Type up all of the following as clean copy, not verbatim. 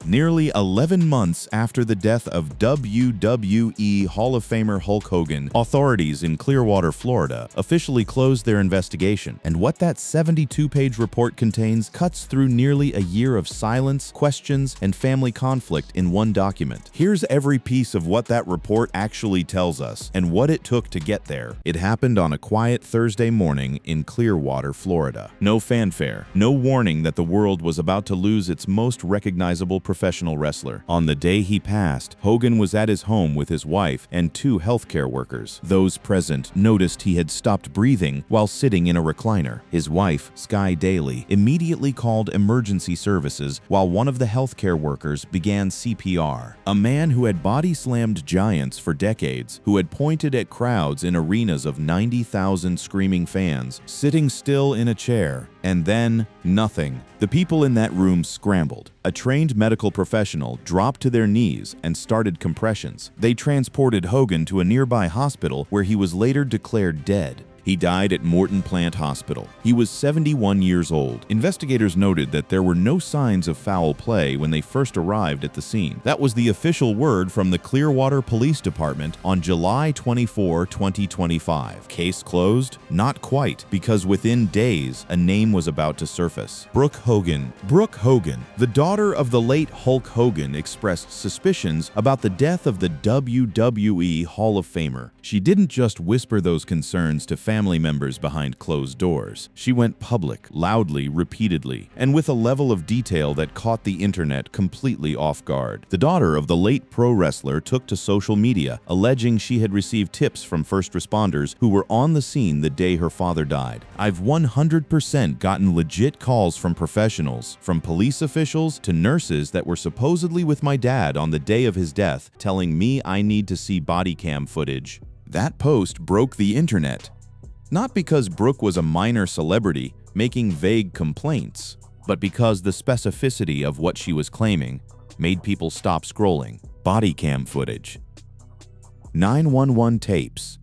Nearly 11 months after the death of WWE Hall of Famer Hulk Hogan, authorities in Clearwater, Florida, officially closed their investigation. And what that 72-page report contains cuts through nearly a year of silence, questions, and family conflict in one document. Here's every piece of what that report actually tells us and what it took to get there. It happened on a quiet Thursday morning in Clearwater, Florida. No fanfare, no warning that the world was about to lose its most recognizable professional wrestler. On the day he passed, Hogan was at his home with his wife and two healthcare workers. Those present noticed he had stopped breathing while sitting in a recliner. His wife, Sky Daly, immediately called emergency services while one of the healthcare workers began CPR. A man who had body-slammed giants for decades, who had pointed at crowds in arenas of 90,000 screaming fans, sitting still in a chair, and then nothing. The people in that room scrambled. A trained medical professional dropped to their knees and started compressions. They transported Hogan to a nearby hospital where he was later declared dead. He died at Morton Plant Hospital. He was 71 years old. Investigators noted that there were no signs of foul play when they first arrived at the scene. That was the official word from the Clearwater Police Department on July 24, 2025. Case closed? Not quite, because within days, a name was about to surface. Brooke Hogan. Brooke Hogan, the daughter of the late Hulk Hogan, expressed suspicions about the death of the WWE Hall of Famer. She didn't just whisper those concerns to family members behind closed doors. She went public, loudly, repeatedly, and with a level of detail that caught the internet completely off guard. The daughter of the late pro wrestler took to social media, alleging she had received tips from first responders who were on the scene the day her father died. "I've 100% gotten legit calls from professionals, from police officials to nurses that were supposedly with my dad on the day of his death, telling me I need to see body cam footage." That post broke the internet. Not because Brooke was a minor celebrity making vague complaints, but because the specificity of what she was claiming made people stop scrolling. Body cam footage. 911 tapes.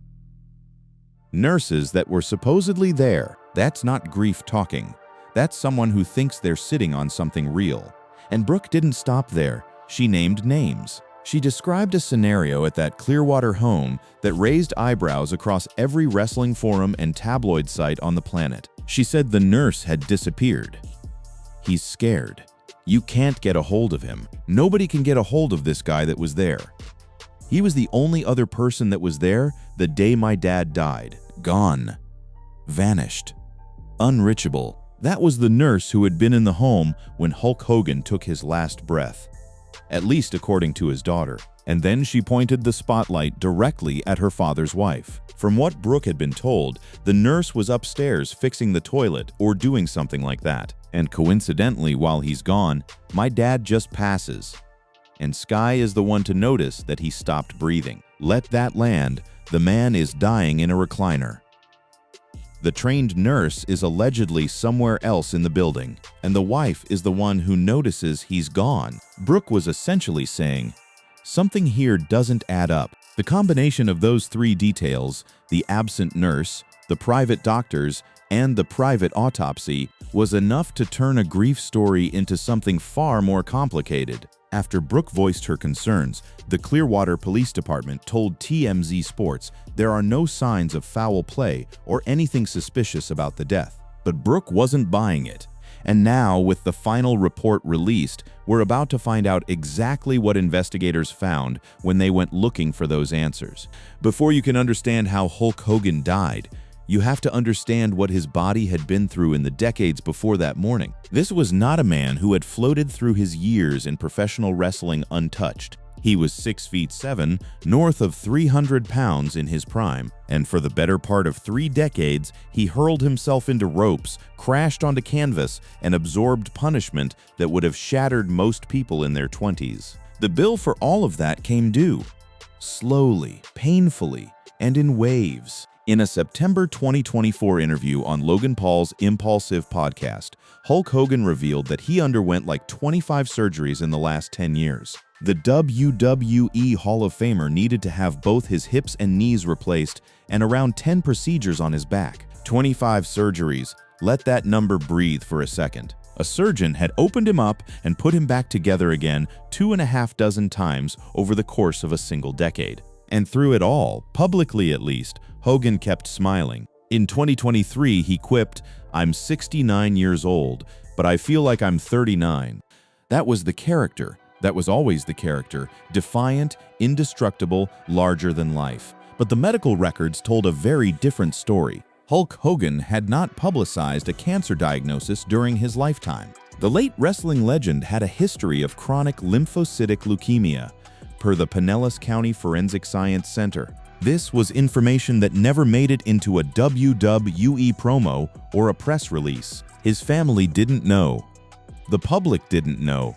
Nurses that were supposedly there. That's not grief talking. That's someone who thinks they're sitting on something real. And Brooke didn't stop there. She named names. She described a scenario at that Clearwater home that raised eyebrows across every wrestling forum and tabloid site on the planet. She said the nurse had disappeared. "He's scared. You can't get a hold of him. Nobody can get a hold of this guy that was there. He was the only other person that was there the day my dad died. Gone. Vanished. Unreachable." That was the nurse who had been in the home when Hulk Hogan took his last breath. At least according to his daughter. And then she pointed the spotlight directly at her father's wife. From what Brooke had been told, the nurse was upstairs fixing the toilet or doing something like that. And coincidentally, while he's gone, my dad just passes. And Sky is the one to notice that he stopped breathing. Let that land. The man is dying in a recliner. The trained nurse is allegedly somewhere else in the building, and the wife is the one who notices he's gone. Brooke was essentially saying, something here doesn't add up. The combination of those three details, the absent nurse, the private doctors, and the private autopsy, was enough to turn a grief story into something far more complicated. After Brooke voiced her concerns, the Clearwater Police Department told TMZ Sports there are no signs of foul play or anything suspicious about the death. But Brooke wasn't buying it. And now, with the final report released, we're about to find out exactly what investigators found when they went looking for those answers. Before you can understand how Hulk Hogan died, you have to understand what his body had been through in the decades before that morning. This was not a man who had floated through his years in professional wrestling untouched. He was 6'7", north of 300 pounds in his prime, and for the better part of 3 decades, he hurled himself into ropes, crashed onto canvas, and absorbed punishment that would have shattered most people in their 20s. The bill for all of that came due. Slowly, painfully, and in waves. In a September 2024 interview on Logan Paul's Impulsive podcast, Hulk Hogan revealed that he underwent like 25 surgeries in the last 10 years. The WWE Hall of Famer needed to have both his hips and knees replaced and around 10 procedures on his back. 25 surgeries. Let that number breathe for a second. A surgeon had opened him up and put him back together again 2.5 dozen times over the course of a single decade. And through it all, publicly at least, Hogan kept smiling. In 2023, he quipped, "I'm 69 years old, but I feel like I'm 39. That was the character. That was always the character. Defiant, indestructible, larger than life. But the medical records told a very different story. Hulk Hogan had not publicized a cancer diagnosis during his lifetime. The late wrestling legend had a history of chronic lymphocytic leukemia, per the Pinellas County Forensic Science Center. This was information that never made it into a WWE promo or a press release. His family didn't know. The public didn't know.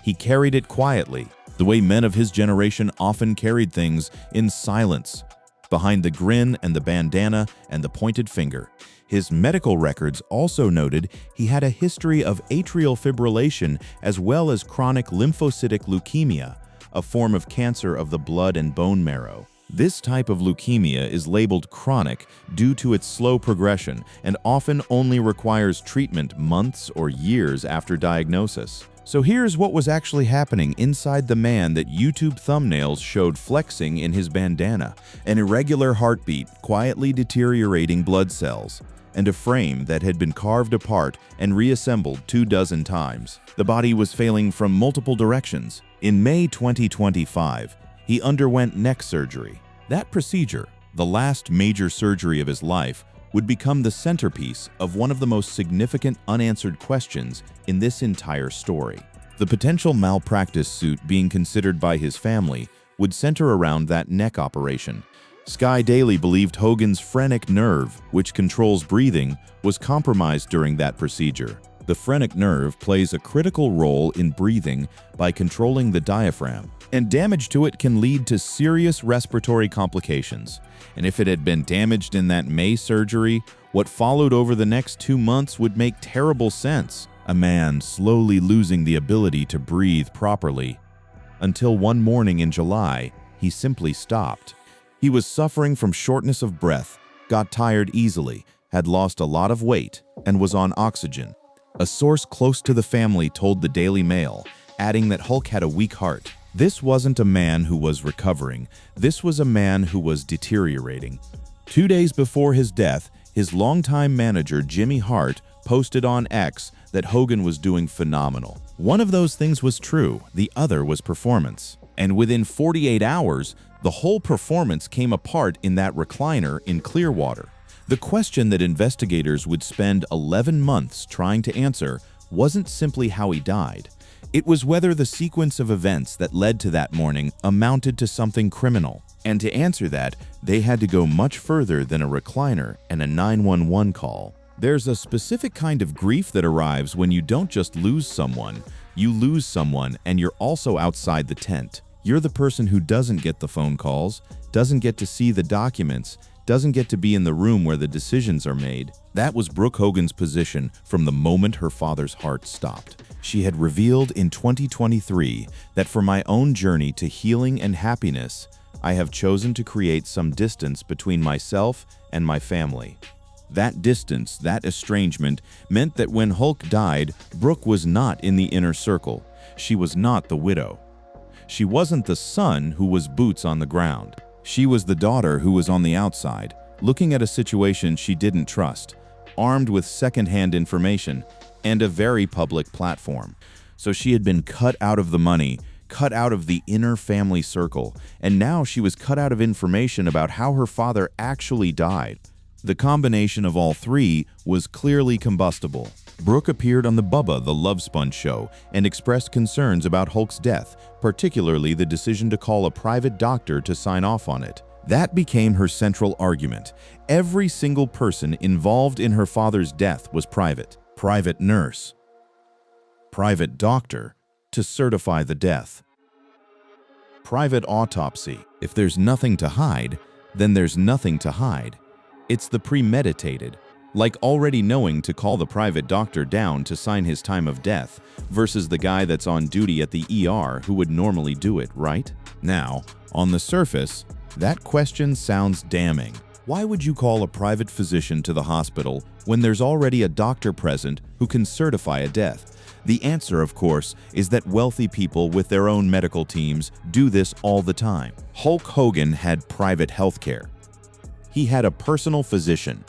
He carried it quietly, the way men of his generation often carried things, in silence, behind the grin and the bandana and the pointed finger. His medical records also noted he had a history of atrial fibrillation as well as chronic lymphocytic leukemia, a form of cancer of the blood and bone marrow. This type of leukemia is labeled chronic due to its slow progression and often only requires treatment months or years after diagnosis. So here's what was actually happening inside the man that YouTube thumbnails showed flexing in his bandana: an irregular heartbeat, quietly deteriorating blood cells, and a frame that had been carved apart and reassembled 24 times. The body was failing from multiple directions. In May 2025, he underwent neck surgery. That procedure, the last major surgery of his life, would become the centerpiece of one of the most significant unanswered questions in this entire story. The potential malpractice suit being considered by his family would center around that neck operation. Sky Daily believed Hogan's phrenic nerve, which controls breathing, was compromised during that procedure. The phrenic nerve plays a critical role in breathing by controlling the diaphragm, and damage to it can lead to serious respiratory complications. And if it had been damaged in that May surgery, what followed over the next 2 months would make terrible sense. A man slowly losing the ability to breathe properly. Until one morning in July, he simply stopped. He was suffering from shortness of breath, got tired easily, had lost a lot of weight, and was on oxygen. A source close to the family told the Daily Mail, adding that Hulk had a weak heart. This wasn't a man who was recovering. This was a man who was deteriorating. 2 days before his death, his longtime manager, Jimmy Hart, posted on X that Hogan was doing phenomenal. One of those things was true, the other was performance. And within 48 hours, the whole performance came apart in that recliner in Clearwater. The question that investigators would spend 11 months trying to answer wasn't simply how he died. It was whether the sequence of events that led to that morning amounted to something criminal. And to answer that, they had to go much further than a recliner and a 911 call. There's a specific kind of grief that arrives when you don't just lose someone, you lose someone and you're also outside the tent. You're the person who doesn't get the phone calls, doesn't get to see the documents, doesn't get to be in the room where the decisions are made. That was Brooke Hogan's position from the moment her father's heart stopped. She had revealed in 2023 that for my own journey to healing and happiness, I have chosen to create some distance between myself and my family. That distance, that estrangement, meant that when Hulk died, Brooke was not in the inner circle. She was not the widow. She wasn't the son who was boots on the ground. She was the daughter who was on the outside, looking at a situation she didn't trust, armed with second-hand information and a very public platform. So she had been cut out of the money, cut out of the inner family circle, and now she was cut out of information about how her father actually died. The combination of all three was clearly combustible. Brooke appeared on the Bubba the Love Sponge show and expressed concerns about Hulk's death, particularly the decision to call a private doctor to sign off on it. That became her central argument. Every single person involved in her father's death was private. Private nurse, private doctor to certify the death, private autopsy. If there's nothing to hide, then there's nothing to hide. It's the premeditated, like already knowing to call the private doctor down to sign his time of death versus the guy that's on duty at the ER who would normally do it, right? Now, on the surface, that question sounds damning. Why would you call a private physician to the hospital when there's already a doctor present who can certify a death? The answer, of course, is that wealthy people with their own medical teams do this all the time. Hulk Hogan had private health care. He had a personal physician.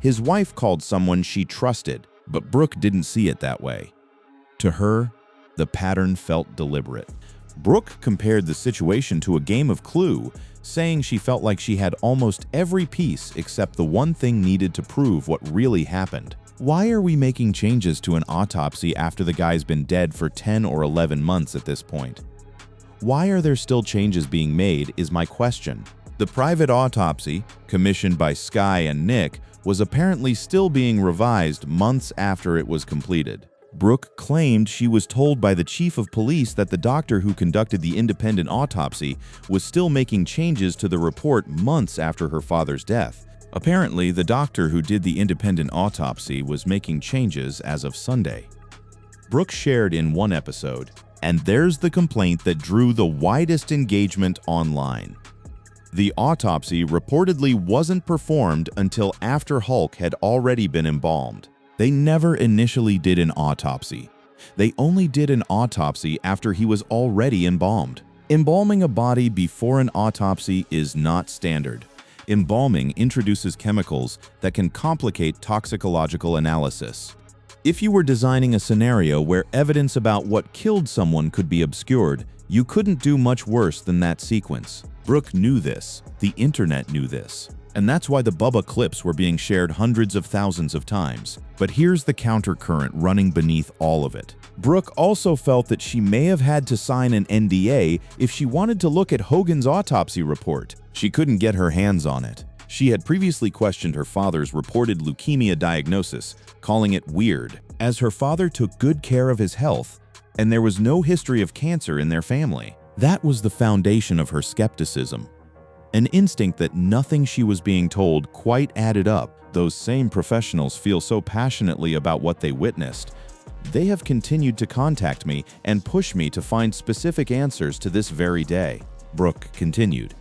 His wife called someone she trusted, but Brooke didn't see it that way. To her, the pattern felt deliberate. Brooke compared the situation to a game of Clue, saying she felt like she had almost every piece except the one thing needed to prove what really happened. Why are we making changes to an autopsy after the guy's been dead for 10 or 11 months at this point? Why are there still changes being made is my question. The private autopsy, commissioned by Sky and Nick, was apparently still being revised months after it was completed. Brooke claimed she was told by the chief of police that the doctor who conducted the independent autopsy was still making changes to the report months after her father's death. Apparently, the doctor who did the independent autopsy was making changes as of Sunday. Brooke shared in one episode, and there's the complaint that drew the widest engagement online. The autopsy reportedly wasn't performed until after Hulk had already been embalmed. They never initially did an autopsy. They only did an autopsy after he was already embalmed. Embalming a body before an autopsy is not standard. Embalming introduces chemicals that can complicate toxicological analysis. If you were designing a scenario where evidence about what killed someone could be obscured, you couldn't do much worse than that sequence. Brooke knew this. The internet knew this. And that's why the Bubba clips were being shared hundreds of thousands of times. But here's the countercurrent running beneath all of it. Brooke also felt that she may have had to sign an NDA if she wanted to look at Hogan's autopsy report. She couldn't get her hands on it. She had previously questioned her father's reported leukemia diagnosis, calling it weird, as her father took good care of his health, and there was no history of cancer in their family. That was the foundation of her skepticism. An instinct that nothing she was being told quite added up. Those same professionals feel so passionately about what they witnessed. They have continued to contact me and push me to find specific answers to this very day. Brooke continued.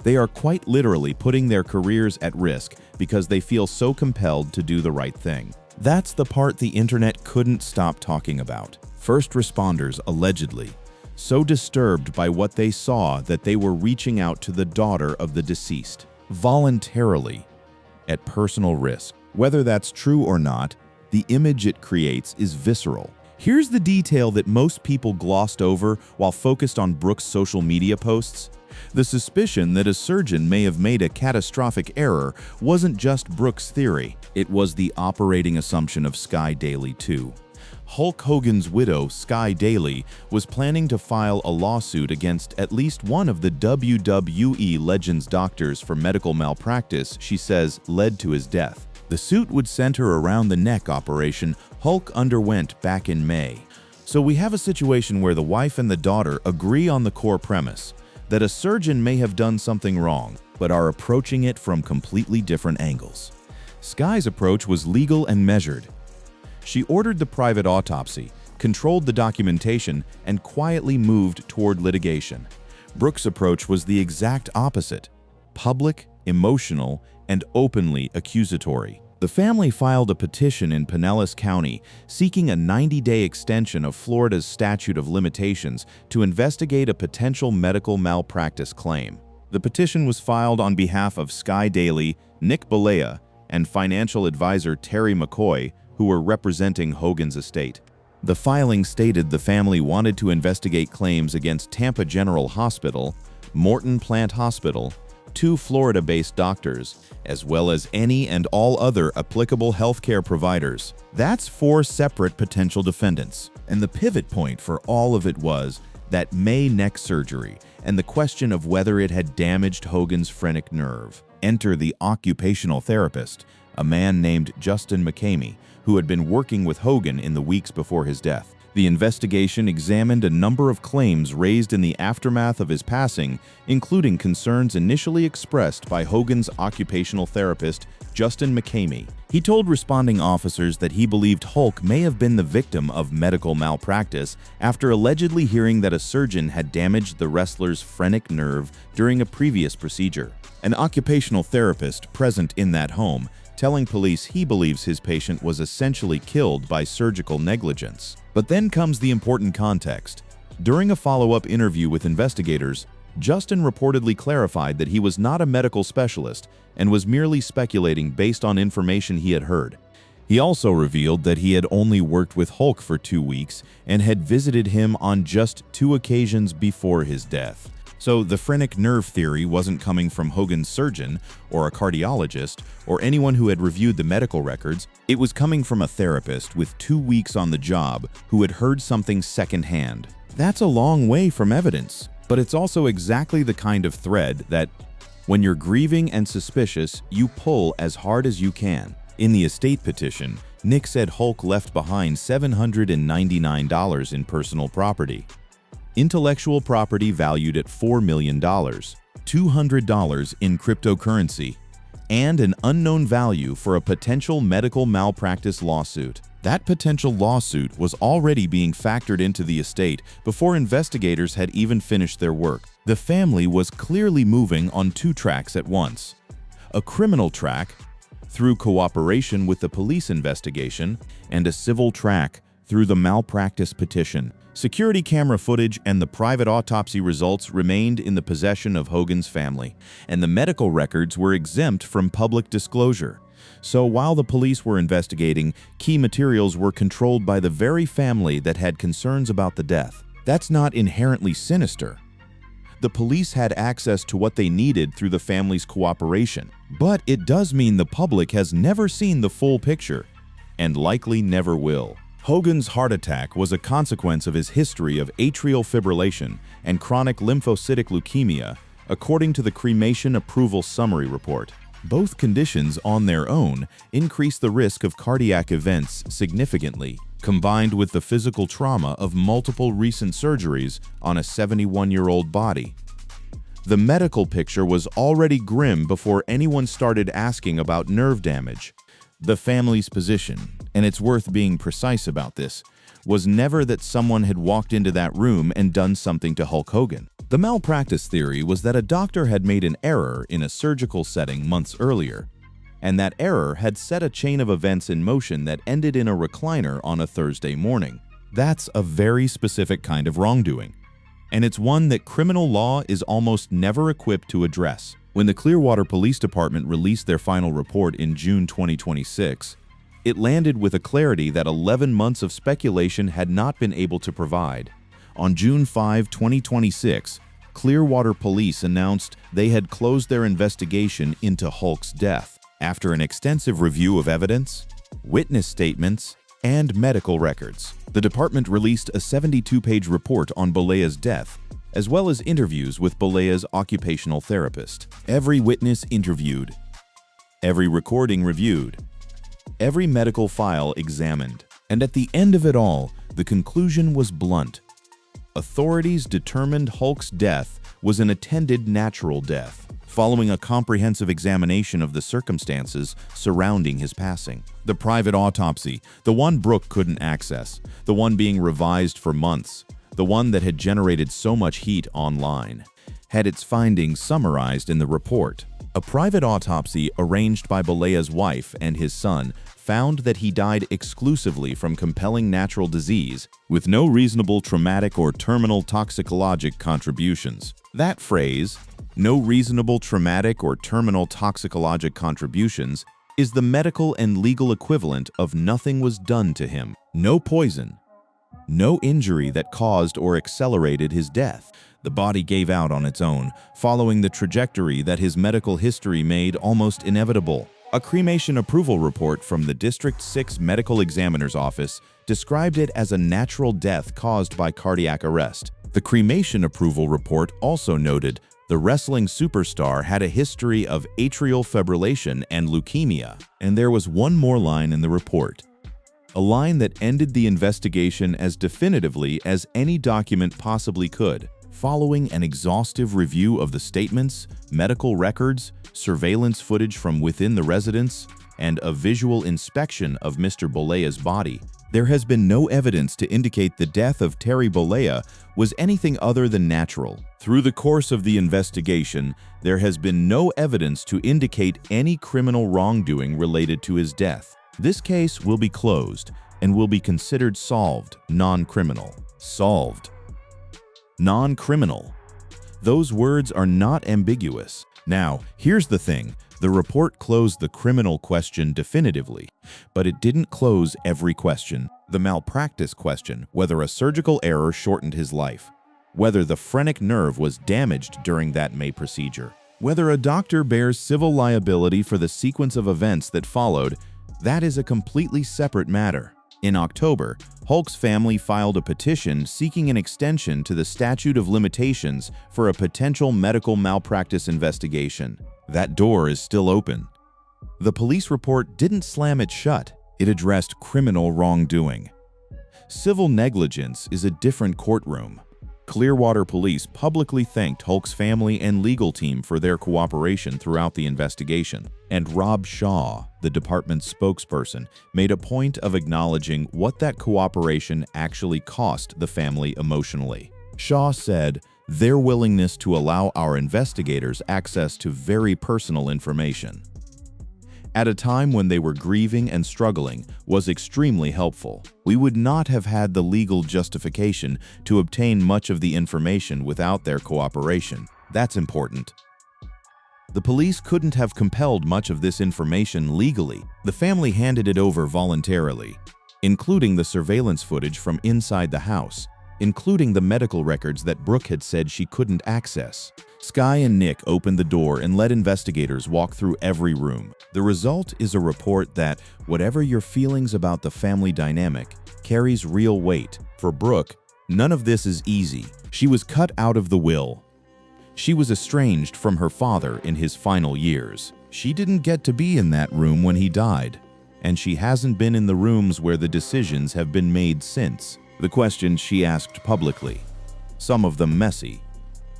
They are quite literally putting their careers at risk because they feel so compelled to do the right thing. That's the part the internet couldn't stop talking about. First responders allegedly so disturbed by what they saw that they were reaching out to the daughter of the deceased, voluntarily, at personal risk. Whether that's true or not, the image it creates is visceral. Here's the detail that most people glossed over while focused on Brooke's social media posts. The suspicion that a surgeon may have made a catastrophic error wasn't just Brooke's theory. It was the operating assumption of Sky Daily too. Hulk Hogan's widow, Sky Daily, was planning to file a lawsuit against at least one of the WWE legend's doctors for medical malpractice she says led to his death. The suit would center around the neck operation Hulk underwent back in May. So we have a situation where the wife and the daughter agree on the core premise that a surgeon may have done something wrong, but are approaching it from completely different angles. Sky's approach was legal and measured. She ordered the private autopsy, controlled the documentation, and quietly moved toward litigation. Brooke's approach was the exact opposite: public, emotional, and openly accusatory. The family filed a petition in Pinellas County seeking a 90-day extension of Florida's statute of limitations to investigate a potential medical malpractice claim. The petition was filed on behalf of Sky Daily, Nick Balea, and financial advisor Terry McCoy, who were representing Hogan's estate. The filing stated the family wanted to investigate claims against Tampa General Hospital, Morton Plant Hospital, 2 Florida-based doctors, as well as any and all other applicable healthcare providers. That's 4 separate potential defendants. And the pivot point for all of it was that May neck surgery and the question of whether it had damaged Hogan's phrenic nerve. Enter the occupational therapist, a man named Justin McCamey, who had been working with Hogan in the weeks before his death. The investigation examined a number of claims raised in the aftermath of his passing, including concerns initially expressed by Hogan's occupational therapist, Justin McCamey. He told responding officers that he believed Hulk may have been the victim of medical malpractice after allegedly hearing that a surgeon had damaged the wrestler's phrenic nerve during a previous procedure. An occupational therapist present in that home telling police he believes his patient was essentially killed by surgical negligence. But then comes the important context. During a follow-up interview with investigators, Justin reportedly clarified that he was not a medical specialist and was merely speculating based on information he had heard. He also revealed that he had only worked with Hulk for 2 weeks and had visited him on just 2 occasions before his death. So the phrenic nerve theory wasn't coming from Hogan's surgeon or a cardiologist or anyone who had reviewed the medical records. It was coming from a therapist with 2 weeks on the job who had heard something secondhand. That's a long way from evidence, but it's also exactly the kind of thread that, when you're grieving and suspicious, you pull as hard as you can. In the estate petition, Nick said Hulk left behind $799 in personal property, intellectual property valued at $4 million, $200 in cryptocurrency, and an unknown value for a potential medical malpractice lawsuit. That potential lawsuit was already being factored into the estate before investigators had even finished their work. The family was clearly moving on 2 tracks at once: a criminal track through cooperation with the police investigation, and a civil track through the malpractice petition. Security camera footage and the private autopsy results remained in the possession of Hogan's family, and the medical records were exempt from public disclosure. So while the police were investigating, key materials were controlled by the very family that had concerns about the death. That's not inherently sinister. The police had access to what they needed through the family's cooperation, but it does mean the public has never seen the full picture, and likely never will. Hogan's heart attack was a consequence of his history of atrial fibrillation and chronic lymphocytic leukemia, according to the cremation approval summary report. Both conditions on their own increase the risk of cardiac events significantly, combined with the physical trauma of multiple recent surgeries on a 71-year-old body. The medical picture was already grim before anyone started asking about nerve damage. The family's position, and it's worth being precise about this, was never that someone had walked into that room and done something to Hulk Hogan. The malpractice theory was that a doctor had made an error in a surgical setting months earlier, and that error had set a chain of events in motion that ended in a recliner on a Thursday morning. That's a very specific kind of wrongdoing, and it's one that criminal law is almost never equipped to address. When the Clearwater Police Department released their final report in June 2026, it landed with a clarity that 11 months of speculation had not been able to provide. On June 5, 2026, Clearwater Police announced they had closed their investigation into Hulk's death after an extensive review of evidence, witness statements, and medical records. The department released a 72-page report on Bolea's death, as well as interviews with Bolea's occupational therapist. Every witness interviewed, every recording reviewed, every medical file examined. And at the end of it all, the conclusion was blunt. Authorities determined Hulk's death was an attended natural death, following a comprehensive examination of the circumstances surrounding his passing. The private autopsy, the one Brooke couldn't access, the one being revised for months, the one that had generated so much heat online, had its findings summarized in the report. A private autopsy arranged by Bolea's wife and his son found that he died exclusively from compelling natural disease with no reasonable traumatic or terminal toxicologic contributions. That phrase, no reasonable traumatic or terminal toxicologic contributions, is the medical and legal equivalent of nothing was done to him. No poison, no injury that caused or accelerated his death. The body gave out on its own, following the trajectory that his medical history made almost inevitable. A cremation approval report from the District 6 Medical Examiner's Office described it as a natural death caused by cardiac arrest. The cremation approval report also noted the wrestling superstar had a history of atrial fibrillation and leukemia. And there was one more line in the report, a line that ended the investigation as definitively as any document possibly could. Following an exhaustive review of the statements, medical records, surveillance footage from within the residence, and a visual inspection of Mr. Bolea's body, There has been no evidence to indicate the death of Terry Bollea was anything other than natural. Through the course of the investigation, there has been no evidence to indicate any criminal wrongdoing related to his death. This case will be closed and will be considered solved, non-criminal. Solved. Non-criminal. Those words are not ambiguous. Now, here's the thing. The report closed the criminal question definitively, but it didn't close every question. The malpractice question, whether a surgical error shortened his life, whether the phrenic nerve was damaged during that May procedure, whether a doctor bears civil liability for the sequence of events that followed, that is a completely separate matter. In October, Hulk's family filed a petition seeking an extension to the statute of limitations for a potential medical malpractice investigation. That door is still open. The police report didn't slam it shut. It addressed criminal wrongdoing. Civil negligence is a different courtroom. Clearwater Police publicly thanked Hulk's family and legal team for their cooperation throughout the investigation, and Rob Shaw, the department's spokesperson, made a point of acknowledging what that cooperation actually cost the family emotionally. Shaw said, "Their willingness to allow our investigators access to very personal information at a time when they were grieving and struggling was extremely helpful. We would not have had the legal justification to obtain much of the information without their cooperation. That's important." The police couldn't have compelled much of this information legally. The family handed it over voluntarily, including the surveillance footage from inside the house, including the medical records that Brooke had said she couldn't access. Sky and Nick opened the door and let investigators walk through every room. The result is a report that, whatever your feelings about the family dynamic, carries real weight. For Brooke, none of this is easy. She was cut out of the will. She was estranged from her father in his final years. She didn't get to be in that room when he died, and she hasn't been in the rooms where the decisions have been made since. The questions she asked publicly, some of them messy,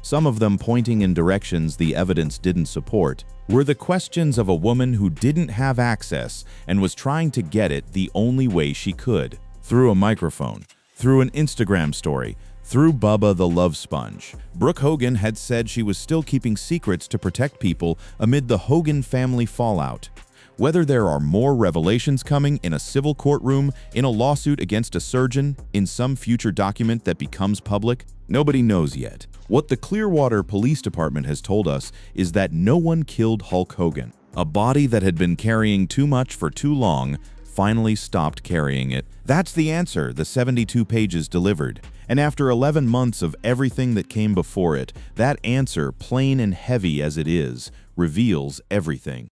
some of them pointing in directions the evidence didn't support, were the questions of a woman who didn't have access and was trying to get it the only way she could. Through a microphone, through an Instagram story, through Bubba the Love Sponge. Brooke Hogan had said she was still keeping secrets to protect people amid the Hogan family fallout. Whether there are more revelations coming in a civil courtroom, in a lawsuit against a surgeon, in some future document that becomes public, nobody knows yet. What the Clearwater Police Department has told us is that no one killed Hulk Hogan. A body that had been carrying too much for too long finally stopped carrying it. That's the answer the 72 pages delivered. And after 11 months of everything that came before it, that answer, plain and heavy as it is, reveals everything.